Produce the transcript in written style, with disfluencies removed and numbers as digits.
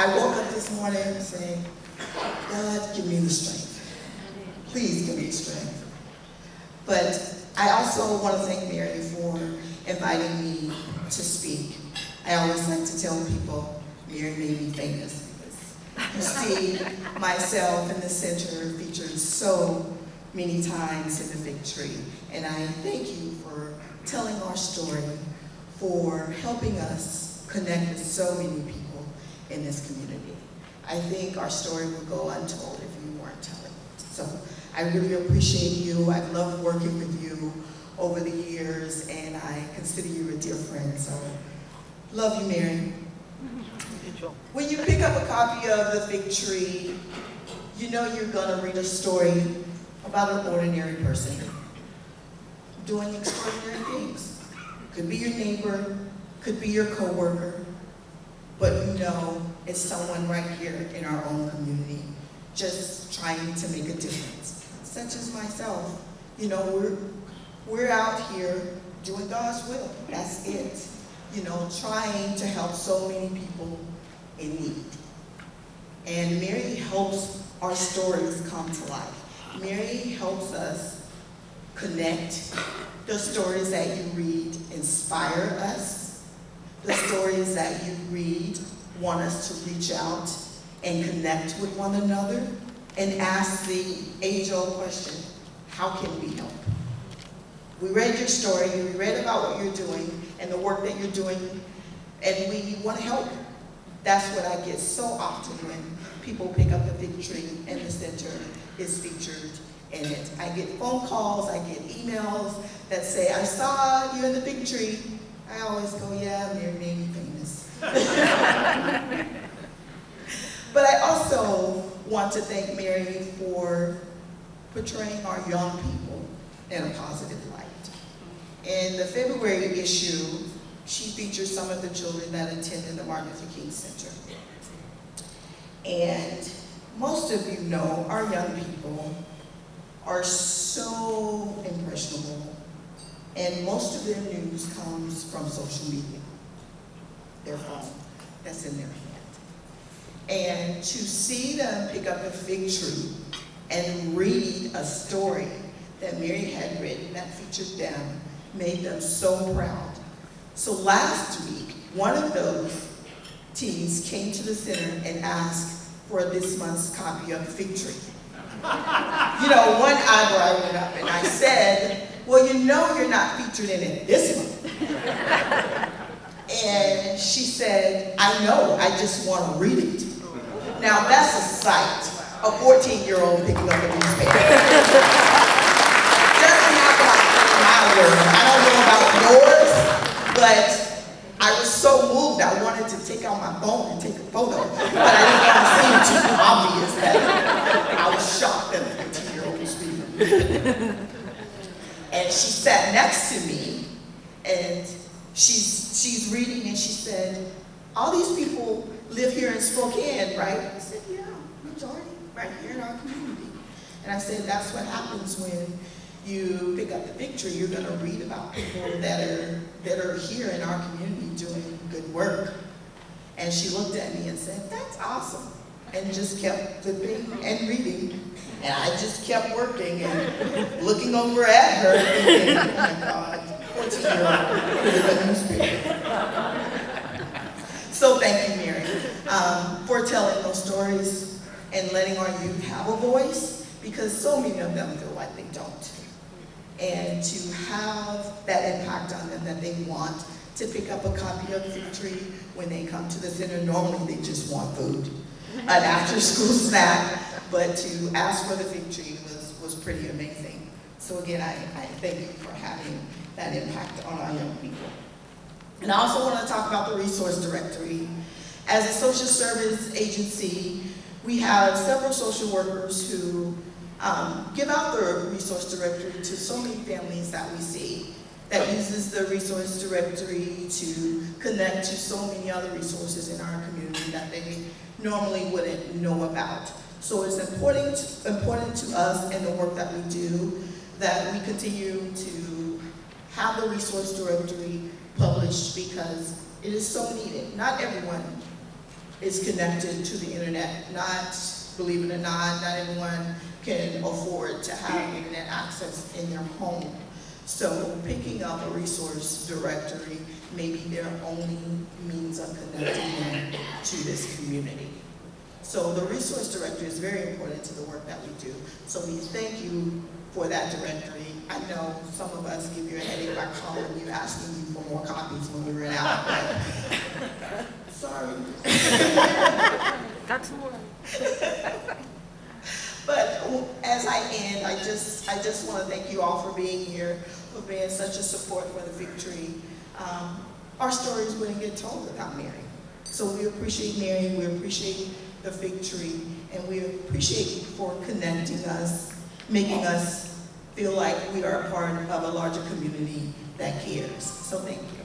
I woke up this morning saying, God, give me the strength. Please give me the strength. But I also want to thank Mary for inviting me to speak. I always like to tell people, Mary made me famous because you see myself in the center featured so many times in the Fig Tree. And I thank you for telling our story, for helping us connect with so many people in this community. I think our story would go untold if you weren't telling it. So I really appreciate you. I've loved working with you over the years, and I consider you a dear friend. So love you, Mary. When you pick up a copy of The Fig Tree, you know you're going to read a story about an ordinary person doing extraordinary things. Could be your neighbor, could be your coworker, but you know it's someone right here in our own community just trying to make a difference. Such as myself. You know, we're out here doing God's will. That's it. You know, trying to help so many people in need. And Mary helps our stories come to life. Mary helps us connect. The stories that you read inspire us. The stories that you read want us to reach out and connect with one another and ask the age-old question, how can we help? We read your story, we read about what you're doing and the work that you're doing, and we want to help. That's what I get so often when people pick up the Fig Tree and the center is featured in it. I get phone calls, I get emails that say, I saw you in the Fig Tree. I always go, yeah, Mary made me famous. But I also want to thank Mary for portraying our young people in a positive light. In the February issue, she features some of the children that attended the Martin Luther King Center. And most of you know our young people are so impressionable, and most of their news comes from social media, their phone that's in their hand. And to see them pick up a Fig Tree and read a story that Mary had written that featured them made them so proud. So last week, one of those teens came to the center and asked for this month's copy of Fig Tree. You know, one eyebrow went up, and I said, well, you know you're not featured in it this month. And she said, I know, I just want to read it. Now that's a sight, a 14-year-old picking up a newspaper. Doesn't happen in my world. I don't know about yours, but I was so moved I wanted to take out my phone and take a photo, but I didn't want to seem too obvious that I was shocked that a 15-year-old was reading. And she sat next to me, and she's reading, and she said, all these people live here in Spokane, right? I said, yeah, majority right here in our community. And I said, that's what happens when you pick up the Fig Tree. You're going to read about people that are here in our community doing good work. And she looked at me and said, that's awesome. And just kept flipping and reading. And I just kept working and looking over at her thinking, oh my God, 14-year-old with a newspaper. So thank you, Mary, for telling those stories and letting our youth have a voice, because so many of them feel like they don't. And to have that impact on them, that they want to pick up a copy of the Fig Tree when they come to the center. Normally they just want food, an after-school snack, but to ask for the Fig Tree was pretty amazing. So again, I thank you for having that impact on our young people. And I also want to talk about the resource directory. As a social service agency, we have several social workers who give out the resource directory to so many families that we see, that uses the resource directory to connect to so many other resources in our community that they normally wouldn't know about. So it's important to us in the work that we do that we continue to have the resource directory published, because it is so needed. Not everyone is connected to the internet. Not, believe it or not everyone can afford to have internet access in their home. So picking up a resource directory may be their only means of connecting them to this community. So the resource directory is very important to the work that we do. So we thank you for that directory. I know some of us give you a headache by calling you, asking you for more copies when we run out. But sorry. Got some more. But as I end, I just want to thank you all for being here, for being such a support for the victory. Our stories wouldn't get told without Mary. So we appreciate Mary, we appreciate the victory, and we appreciate you for connecting us, making us feel like we are a part of a larger community that cares. So thank you.